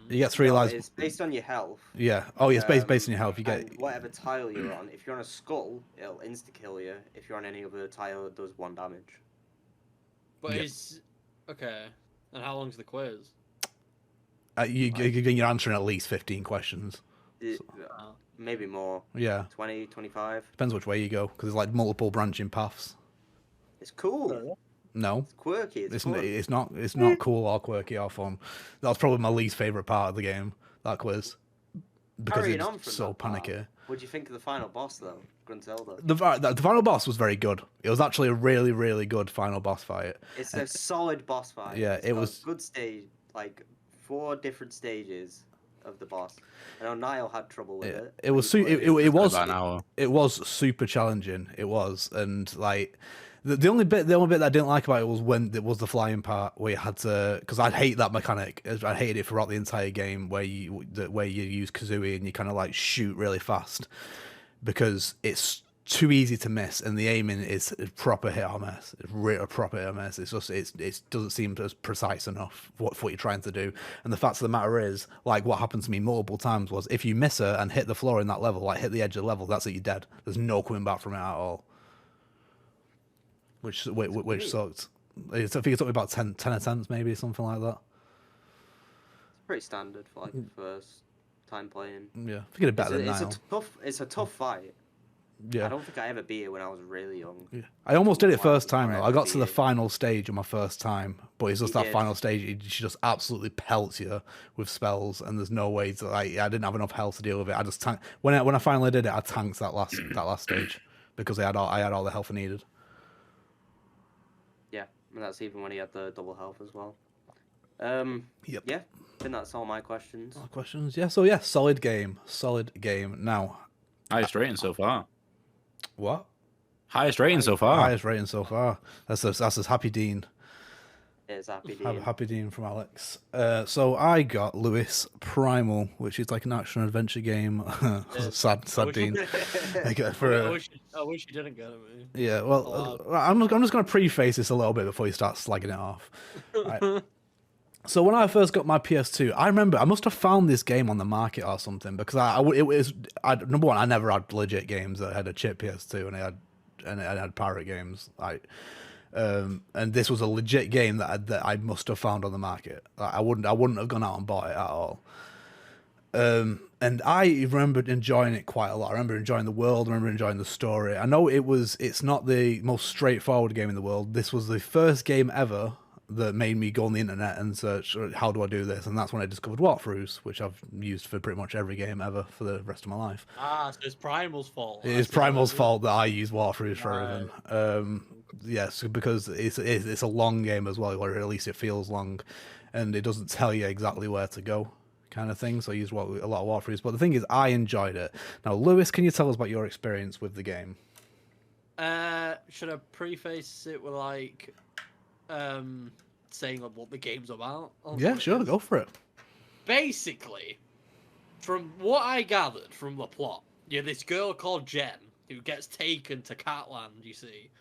You get 3 lives. It's based on your health. Yeah. Oh, yeah, it's based on your health. You get whatever tile you're on. If you're on a skull, it'll insta kill you. If you're on any other tile, it does 1 damage. But okay. And how long's the quiz? You're answering at least 15 questions. Maybe more. Yeah. 20, 25. Depends which way you go, because there's like multiple branching paths. It's cool. No. It's quirky. It's not cool or quirky or fun. That's probably my least favorite part of the game, that quiz. Because it's so panicky. What do you think of the final boss, though? Gruntilda. The final boss was very good. It was actually a really, really good final boss fight. It's a solid boss fight. Yeah, it was good stage, like 4 different stages of the boss. I know Niall had trouble with it. It was super challenging. It was, and like the only bit that I didn't like about it was when it was the flying part where you had to, because I'd hate that mechanic. I hated it throughout the entire game where you use Kazooie and you kind of like shoot really fast because it's too easy to miss, and the aiming is a proper hit or miss. It's a proper hit or miss. It's just it doesn't seem as precise enough for what you're trying to do. And the fact of the matter is, like what happened to me multiple times was if you miss her and hit the floor in that level, like hit the edge of the level, that's it. You're dead. There's no coming back from it at all. Which sucked. I think it took me about 10 attempts, maybe something like that. It's pretty standard for like first time playing. Yeah, I think it's better than now. It's a tough fight. Yeah. I don't think I ever beat it when I was really young. Yeah. I almost did it first time though. I got to the final stage on my first time, but it's just that final stage. She just absolutely pelts you with spells, and there's no way to. I didn't have enough health to deal with it. I just when I finally did it, I tanked that last stage because I had all the health I needed. Yeah, and that's even when he had the double health as well. Yep. Yeah, I think that's all my questions. All questions. Yeah. So yeah, solid game. Now, highest rating so far. What? Highest rating so far. Highest rating so far. That's as Happy Dean. It's Happy Dean. Happy Dean from Alex. So I got Lewis Primal, which is like an action adventure game. sad Dean. I wish you didn't get it. Man. Yeah. Well, I'm just going to preface this a little bit before you start slagging it off. Right. So when I first got my PS2, I remember I must have found this game on the market or something because number one, I never had legit games that had a chip PS2 and I had pirate games. And this was a legit game that I must have found on the market. I wouldn't have gone out and bought it at all. And I remember enjoying it quite a lot. I remember enjoying the world. I remember enjoying the story. I know it's not the most straightforward game in the world. This was the first game ever that made me go on the internet and search, how do I do this? And that's when I discovered walkthroughs, which I've used for pretty much every game ever for the rest of my life. So it's Primal's fault. It is Primal's fault that I use walkthroughs for everything. Yes, because it's a long game as well, or at least it feels long, and it doesn't tell you exactly where to go, kind of thing. So I use a lot of walkthroughs. But the thing is, I enjoyed it. Now, Lewis, can you tell us about your experience with the game? Should I preface it with like saying what the game's about? Yeah, sure, go for it. Basically, from what I gathered from the plot, you're this girl called Jen who gets taken to Catland, you see.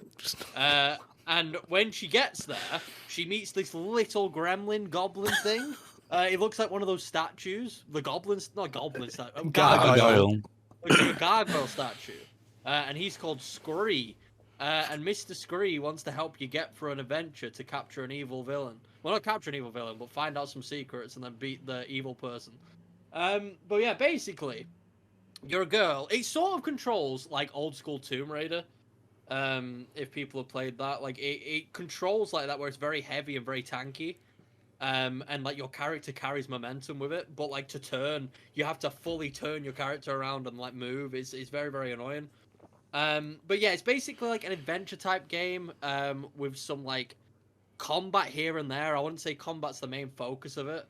And when she gets there, she meets this little gremlin goblin thing. It looks like one of those statues. The goblins, not goblin statue. Gargoyle. It's a gargoyle statue. And he's called Scree. And Mr. Scree wants to help you get through an adventure to capture an evil villain. Well, not capture an evil villain, but find out some secrets and then beat the evil person. But yeah, basically, you're a girl. It sort of controls like old school Tomb Raider. If people have played that, like it controls like that, where it's very heavy and very tanky. And like your character carries momentum with it, but like to turn, you have to fully turn your character around and like move. It's very, very annoying. But yeah, it's basically like an adventure type game, with some like combat here and there. I wouldn't say combat's the main focus of it.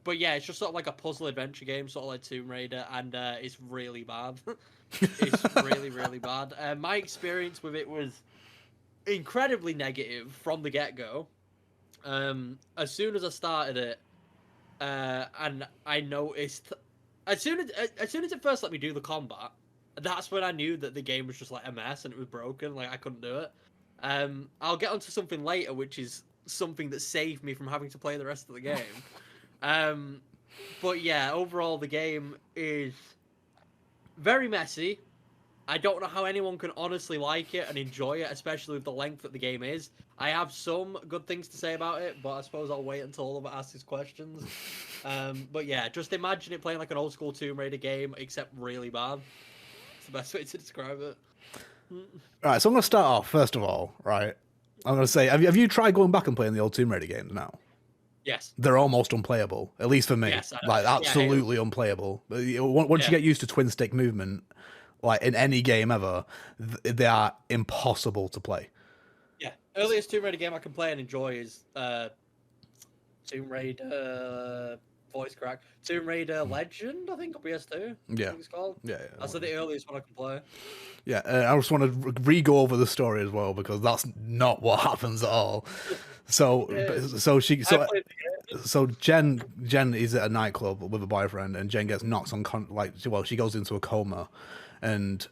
But yeah, it's just sort of like a puzzle adventure game, sort of like Tomb Raider, and it's really bad. It's really, really bad. My experience with it was incredibly negative from the get-go. As soon as I started it, and I noticed as soon as it first let me do the combat, that's when I knew that the game was just like a mess and it was broken. Like I couldn't do it. I'll get onto something later, which is something that saved me from having to play the rest of the game. But yeah, overall the game is very messy. I don't know how anyone can honestly like it and enjoy it, especially with the length that the game is. I have some good things to say about it, but I suppose I'll wait until Oliver asks his questions. But yeah, just imagine it playing like an old school Tomb Raider game, except really bad. It's the best way to describe it. Right, so I'm going to start off, first of all, right? I'm going to say, have you tried going back and playing the old Tomb Raider games now? Yes. They're almost unplayable, at least for me. Yes, like, absolutely unplayable. Once you get used to twin stick movement, like in any game ever, they are impossible to play. Yeah, earliest Tomb Raider game I can play and enjoy is Tomb Raider voice crack. Tomb Raider Legend, I think, on PS2. Yeah, I think it's called. Yeah. That's the earliest one I can play. Yeah, I just want to re-go over the story as well because that's not what happens at all. So Jen is at a nightclub with a boyfriend, and Jen gets knocked on she goes into a coma, and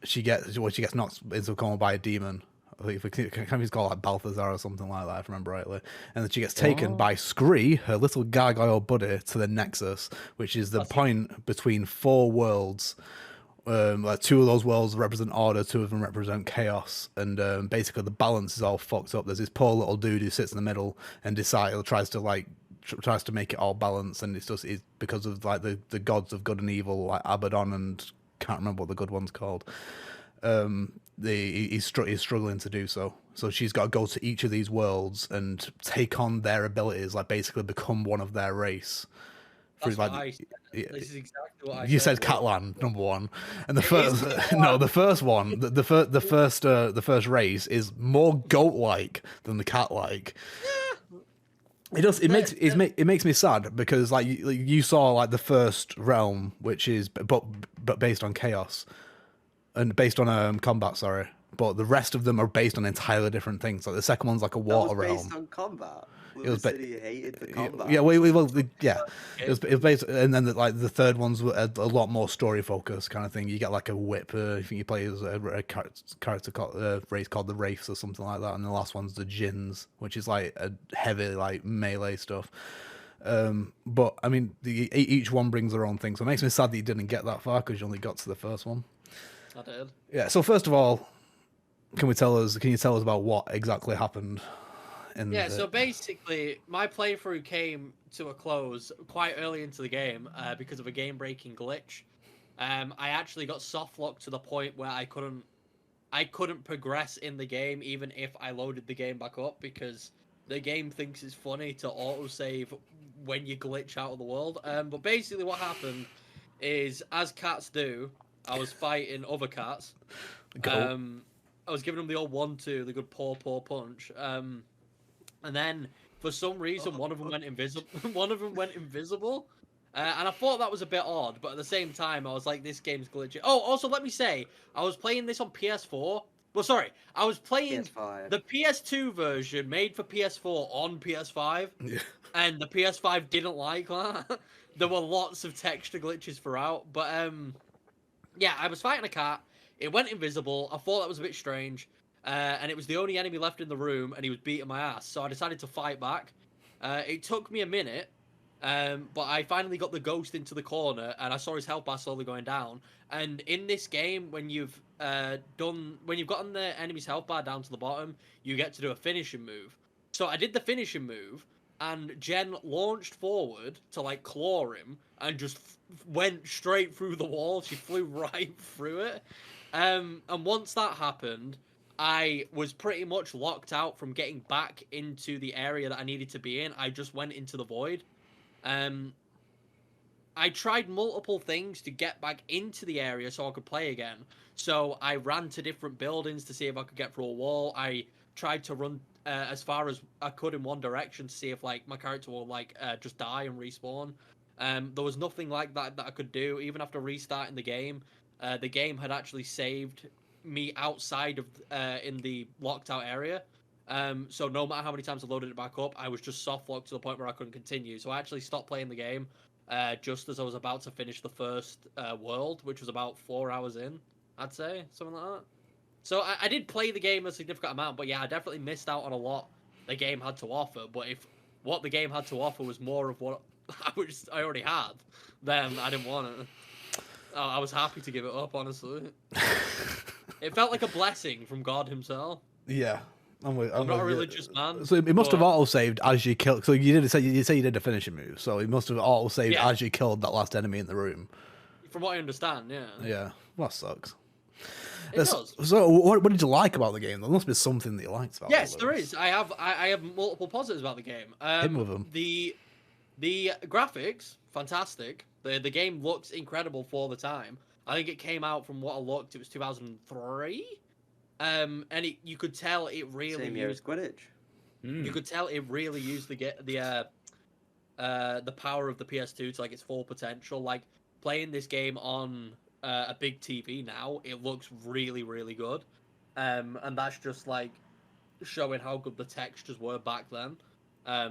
she gets knocked into a coma by a demon. I think it's called like Balthazar or something like that, if I remember rightly. And then she gets taken by Scree, her little gargoyle buddy, to the Nexus, which is the point between four worlds. Like two of those worlds represent order, two of them represent chaos, and basically the balance is all fucked up. There's this poor little dude who sits in the middle and tries to make it all balance, and it's because of like the gods of good and evil, like Abaddon, and can't remember what the good one's called. He's struggling to do so. So she's got to go to each of these worlds and take on their abilities, like basically become one of their race. That's what I said. This is exactly what I said. You said Catland, number one, and the first race is more goat-like than the cat-like. It makes me sad because like you saw like the first realm, which is but based on chaos, and based on combat. Sorry, but the rest of them are based on entirely different things. Like the second one's like a water realm. Based on combat. It was hated the combat. Yeah, It was based, and then the third one's a lot more story focused kind of thing. You get like a whip. I think you play as a character called, race called the Wraiths or something like that, and the last one's the Djinns, which is like a heavy like melee stuff. But I mean, each one brings their own thing, so it makes me sad that you didn't get that far because you only got to the first one. I did. Yeah. So first of all, can you tell us about what exactly happened? So basically, my playthrough came to a close quite early into the game because of a game-breaking glitch. I actually got soft locked to the point where I couldn't progress in the game even if I loaded the game back up because the game thinks it's funny to autosave when you glitch out of the world. But basically, what happened is, as cats do, I was fighting other cats. I was giving them the old 1-2, the good paw punch. And then, for some reason, one of them went invisible. And I thought that was a bit odd, but at the same time, I was like, this game's glitchy. Oh, also, let me say, I was playing this on PS4. Well, sorry, I was playing PS5. the PS2 version made for PS4 on PS5, and the PS5 didn't like that. There were lots of texture glitches throughout, but yeah, I was fighting a cat. It went invisible. I thought that was a bit strange. And it was the only enemy left in the room, and he was beating my ass. So I decided to fight back. It took me a minute, but I finally got the ghost into the corner, and I saw his health bar slowly going down. And in this game, when you've gotten the enemy's health bar down to the bottom, you get to do a finishing move. So I did the finishing move, and Jen launched forward to like claw him, and just went straight through the wall. She flew right through it. And once that happened, I was pretty much locked out from getting back into the area that I needed to be in. I just went into the void. I tried multiple things to get back into the area so I could play again. So I ran to different buildings to see if I could get through a wall. I tried to run as far as I could in one direction to see if like my character will like just die and respawn. There was nothing like that I could do. Even after restarting the game had actually saved me outside of in the locked out area, So no matter how many times I loaded it back up, I was just soft locked to the point where I couldn't continue. So I actually stopped playing the game just as I was about to finish the first world, which was about 4 hours in, I'd say, something like that. So I did play the game a significant amount, but yeah, I definitely missed out on a lot the game had to offer. But if what the game had to offer was more of what I already had, then I didn't want it. I was happy to give it up, honestly. It felt like a blessing from God himself. Yeah. I'm not a religious man. So it must have auto-saved as you killed. So you say you did a finishing move. So it must have auto-saved as you killed that last enemy in the room. From what I understand, yeah. Yeah. Well, that sucks. It does. So what did you like about the game? There must be something that you liked about it. Yes, there is. I have multiple positives about the game. Hit with them. The graphics, fantastic. The game looks incredible for the time. I think it came out, from what I looked, it was 2003. And you could tell it really Same year as Quidditch. You could tell it really used the power of the PS2 to like its full potential. Like playing this game on a big TV now, it looks really, really good. And that's just like showing how good the textures were back then.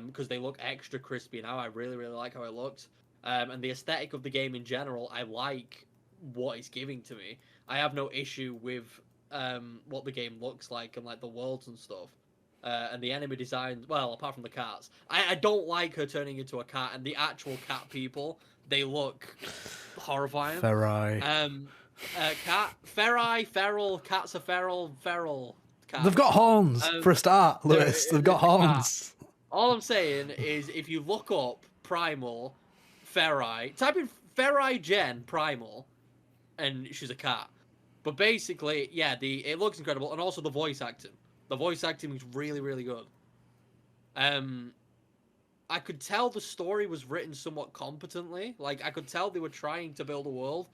Because they look extra crispy now. I really, really like how it looks. And the aesthetic of the game in general, I like what it's giving to me. I have no issue with what the game looks like and like the worlds and stuff. And the enemy design, well, apart from the cats. I don't like her turning into a cat, and the actual cat people, they look horrifying. Ferai. Feral, cats are feral cats. They've got horns for a start, Lewis. They've got horns. All I'm saying is, if you look up Primal, Ferai, type in Ferai Jen Primal, and she's a cat. But basically, yeah, it looks incredible, and also the voice acting. The voice acting was really, really good. I could tell the story was written somewhat competently. Like, I could tell they were trying to build a world,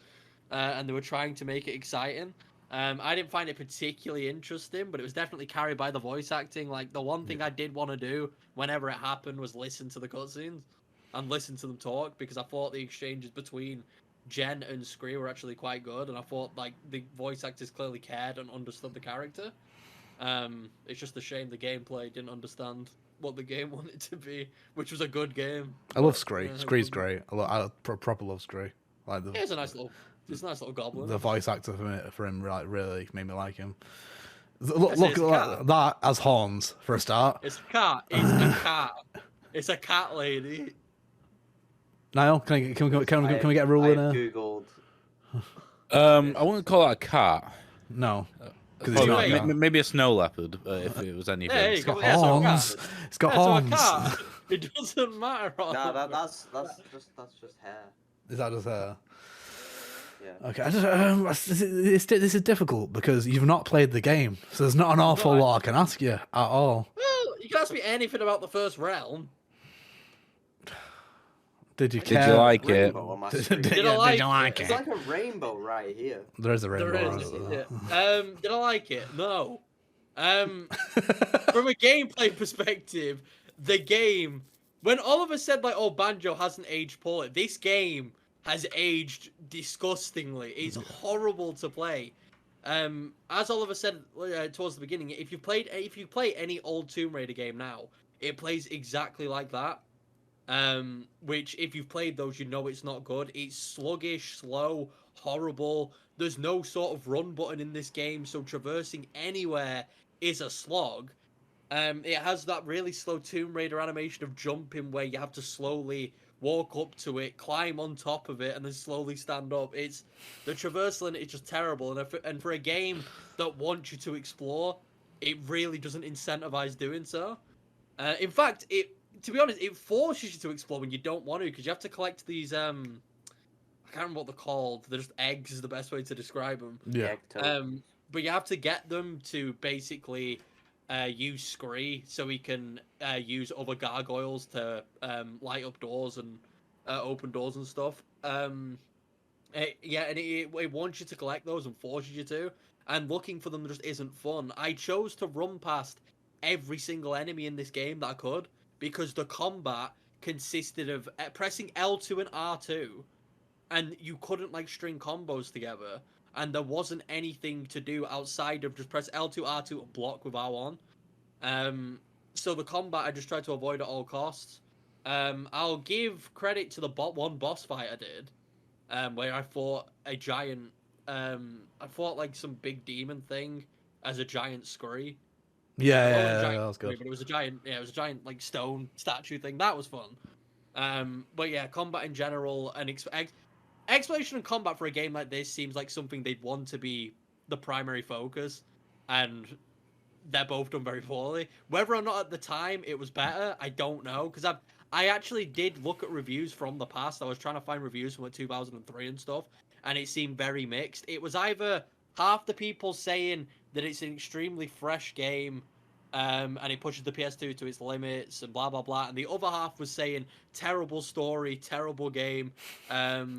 and they were trying to make it exciting. I didn't find it particularly interesting, but it was definitely carried by the voice acting. Like, the one thing I did want to do whenever it happened was listen to the cutscenes and listen to them talk, because I thought the exchanges between Jen and Scree were actually quite good, and I thought like the voice actors clearly cared and understood the character. It's just a shame the gameplay didn't understand what the game wanted to be, which was a good game. I love Scree. Scree's great. I proper love Scree. Like it's a nice little goblin. The voice actor for him like really made me like him. Look at that as horns for a start. It's a cat. It's a cat. It's a cat lady. Niall, can we get a rule in here? Googled. I wouldn't call it a cat. No. Maybe a snow leopard, if it was anything. Yeah, it's got horns. It's got horns. It doesn't matter. Nah, that's just hair. Is that just hair? Yeah. Okay, this is difficult because you've not played the game, so there's not an awful lot I can ask you at all. Well, you can ask me anything about the first realm. Did you like it? Did I like it? It's like a rainbow right here. There is a rainbow. There is. Yeah. Did I like it? No. From a gameplay perspective, the game, when Oliver said like, "Oh, Banjo hasn't aged poorly," this game has aged disgustingly. It's horrible to play. As Oliver said towards the beginning, if you play any old Tomb Raider game now, it plays exactly like that. Which, if you've played those, you know it's not good. It's sluggish, slow, horrible. There's no sort of run button in this game, so traversing anywhere is a slog. It has that really slow Tomb Raider animation of jumping where you have to slowly walk up to it, climb on top of it, and then slowly stand up. The traversal in it is just terrible, and for a game that wants you to explore, it really doesn't incentivize doing so. In fact, to be honest, it forces you to explore when you don't want to, because you have to collect these, I can't remember what they're called. They're just eggs is the best way to describe them. Yeah. But you have to get them to basically use Scree so he can use other gargoyles to light up doors and open doors and stuff. It wants you to collect those and forces you to. And looking for them just isn't fun. I chose to run past every single enemy in this game that I could, because the combat consisted of pressing L2 and R2, and you couldn't like string combos together, and there wasn't anything to do outside of just press L2, R2 and block with R1. So the combat, I just tried to avoid at all costs. I'll give credit to the one boss fight I did, where I fought a giant. I fought like some big demon thing as a giant scurry. Yeah, that was good. But it was a giant. Yeah, it was a giant like stone statue thing. That was fun. But yeah, combat in general and exploration and combat for a game like this seems like something they'd want to be the primary focus, and they're both done very poorly. Whether or not at the time it was better, I don't know, because I actually did look at reviews from the past. I was trying to find reviews from like 2003 and stuff, and it seemed very mixed. It was either half the people saying that it's an extremely fresh game, and it pushes the PS2 to its limits and blah blah blah, and the other half was saying terrible story, terrible game,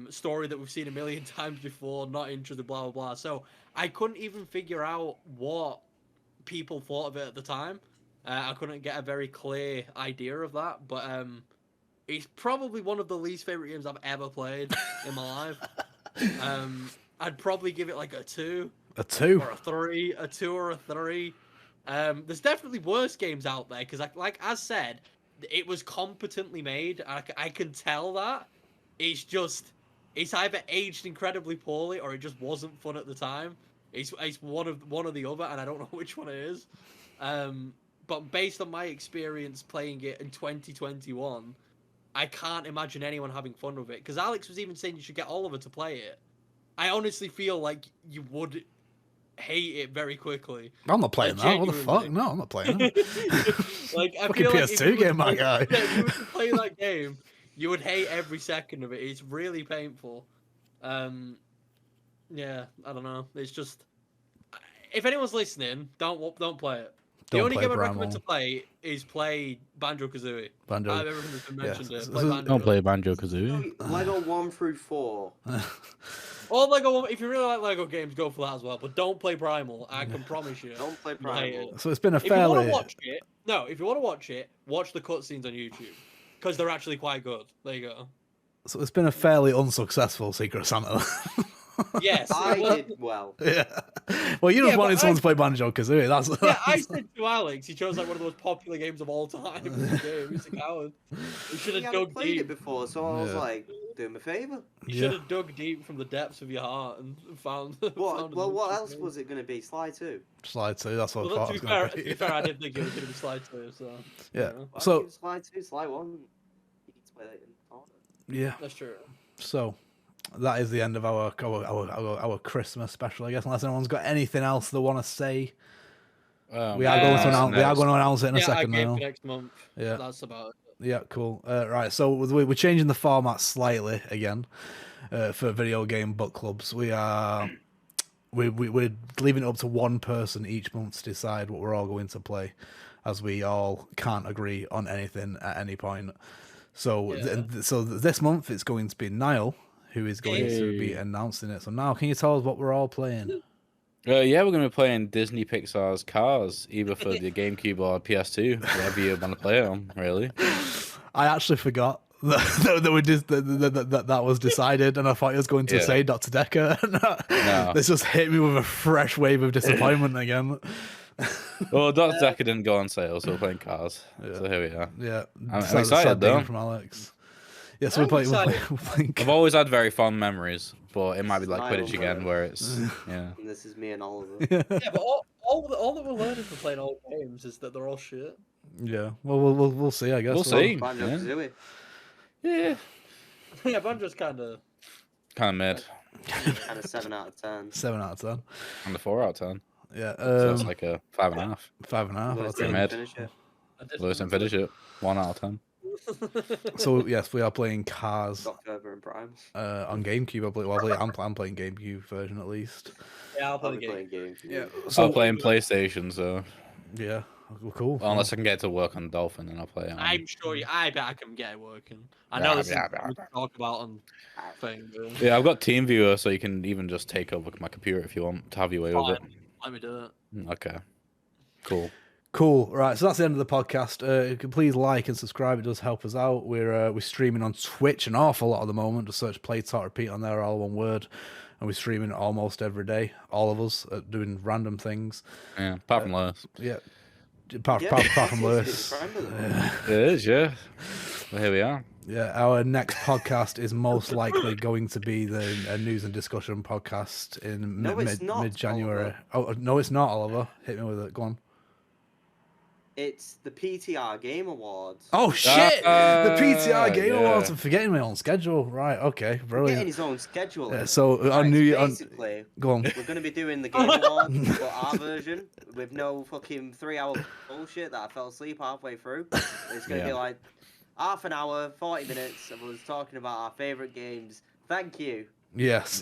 story that we've seen a million times before, not interested, blah blah blah. So I couldn't even figure out what people thought of it at the time. I couldn't get a very clear idea of that, but it's probably one of the least favorite games I've ever played in my life. I'd probably give it like a 2. A 2? Or a 3. A 2 or a 3. There's definitely worse games out there, because like as said, it was competently made. I can tell that. It's either aged incredibly poorly or it just wasn't fun at the time. It's one or the other, and I don't know which one it is. But based on my experience playing it in 2021, I can't imagine anyone having fun with it. Because Alex was even saying you should get Oliver to play it. I honestly feel like you would hate it very quickly. I'm not playing that. What the fuck? No, I'm not playing it. Like, I fucking feel like PS2 game, my guy. If you were to play that game, you would hate every second of it. It's really painful. Yeah, I don't know. It's just, if anyone's listening, don't play it. The only game I'd recommend to play is play Banjo-Kazooie. Banjo. Everything that's been mentioned here. Don't play Banjo-Kazooie. Lego 1 through 4. Or Lego, if you really like Lego games, go for that as well. But don't play Primal. I can promise you. Don't play Primal. So it's been a If you want fairly. to watch it, if you want to watch it, watch the cutscenes on YouTube, because they're actually quite good. There you go. So it's been a fairly unsuccessful Secret Santa. Yes, I did well. Yeah. Well, you just wanted someone to play Banjo-Kazooie. That's. Yeah, I said to Alex, he chose like one of the most popular games of all time. He's a coward. He should have dug played deep. it before, so I was like, do him a favour. You should have dug deep from the depths of your heart and found. What? Well, what else was it going to be? Sly 2. Sly 2. That's what I thought. To be fair, I didn't think it was going to be Sly 2. So yeah. Well, So Sly 2, Sly 1. You need to play that in order. yeah. That's true. So that is the end of our Christmas special, I guess. Unless anyone's got anything else they want to say, we are going to announce. We are going to announce it in a second now. Next month. Yeah, that's about it. Yeah, cool. Right, so we're changing the format slightly again for video game book clubs. We're leaving it up to one person each month to decide what we're all going to play, as we all can't agree on anything at any point. So so this month it's going to be Niall who is going to be announcing it. So now, can you tell us what we're all playing? Yeah, we're going to be playing Disney Pixar's Cars, either for the GameCube or PS2, whatever you want to play it on, really. I actually forgot that was decided, and I thought he was going to say Dr. Decker. No. This just hit me with a fresh wave of disappointment again. Well, Dr. Decker didn't go on sale, so we're playing Cars. Yeah. So here we are. Yeah, I'm excited though. From Alex. Yes, we're playing. I've always had very fond memories, but it might be like Quidditch again, where it's And this is me and Oliver. Yeah, but all that we're learning from playing old games is that they're all shit. Yeah, well, we'll see. I guess we'll see. Yeah. Yeah, Banjo's kind of mid. Kind of 7 out of 10. 7 out of 10. And a 4 out of 10. Yeah, so it's like a 5.5. 5.5. Lewis didn't finish it. 1 out of 10. So yes, we are playing Cars and Primal. On GameCube. I'm playing GameCube version at least. Yeah, I'll play the GameCube. Yeah, so I'm playing PlayStation. So yeah, cool. Well, unless I can get it to work on Dolphin, then I'll play it. I'm sure. I bet I can get it working. I know this is what we talk about on thing. Yeah, I've got TeamViewer, so you can even just take over my computer if you want to have your way with it. Let me do it. Okay. Cool. Right, so that's the end of the podcast. You can please like and subscribe. It does help us out. We're streaming on Twitch an awful lot at the moment. Just search Play Talk Repeat on there, all one word. And we're streaming almost every day. All of us doing random things. Yeah, apart from Lewis. Yeah. apart from Lewis. It is, yeah. Well, here we are. Yeah, our next podcast is most likely going to be the news and discussion podcast in mid-January. Oh, no, it's not, Oliver. Hit me with it. Go on. It's the PTR Game Awards. Oh, shit! The PTR Game Awards. I'm forgetting my own schedule. Right, okay. Brilliant. Getting his own schedule. Yeah, so on New Year... Basically, go on. we're going to be doing the Game Awards, but our version, with no fucking 3-hour bullshit that I fell asleep halfway through. It's going to be like half an hour, 40 minutes of us talking about our favourite games. Thank you. Yes,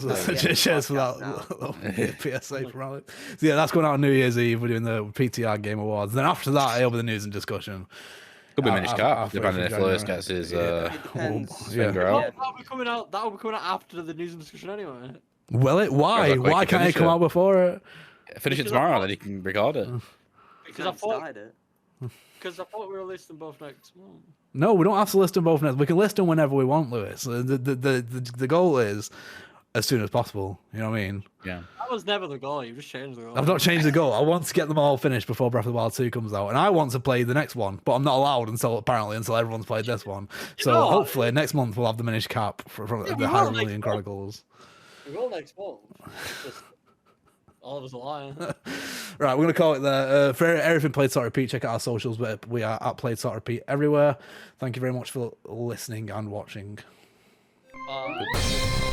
cheers for that PSA from Alex. So yeah, that's going out on New Year's Eve. We're doing the PTR Game Awards. Then after that, it'll be the news and discussion. Could be Minish Cap, depending if Lewis gets his finger out. That'll be coming out after the news and discussion anyway. Will it? Why? Why can't it come out before it? Finish it tomorrow, then you can record it. Because I thought we were listing both next month. No, we don't have to list them both next. We can list them whenever we want, Lewis. The goal is as soon as possible. You know what I mean? Yeah. That was never the goal. You just changed the goal. I've not changed the goal. I want to get them all finished before Breath of the Wild 2 comes out, and I want to play the next one, but I'm not allowed until everyone's played this one. So hopefully next month we'll have the Minish Cap from the Hyrule Chronicles. We will next month. All of us are lying. Right, we're going to call it there. For everything Played Sort Repeat, check out our socials. We are at Played Sort Repeat everywhere. Thank you very much for listening and watching. Bye.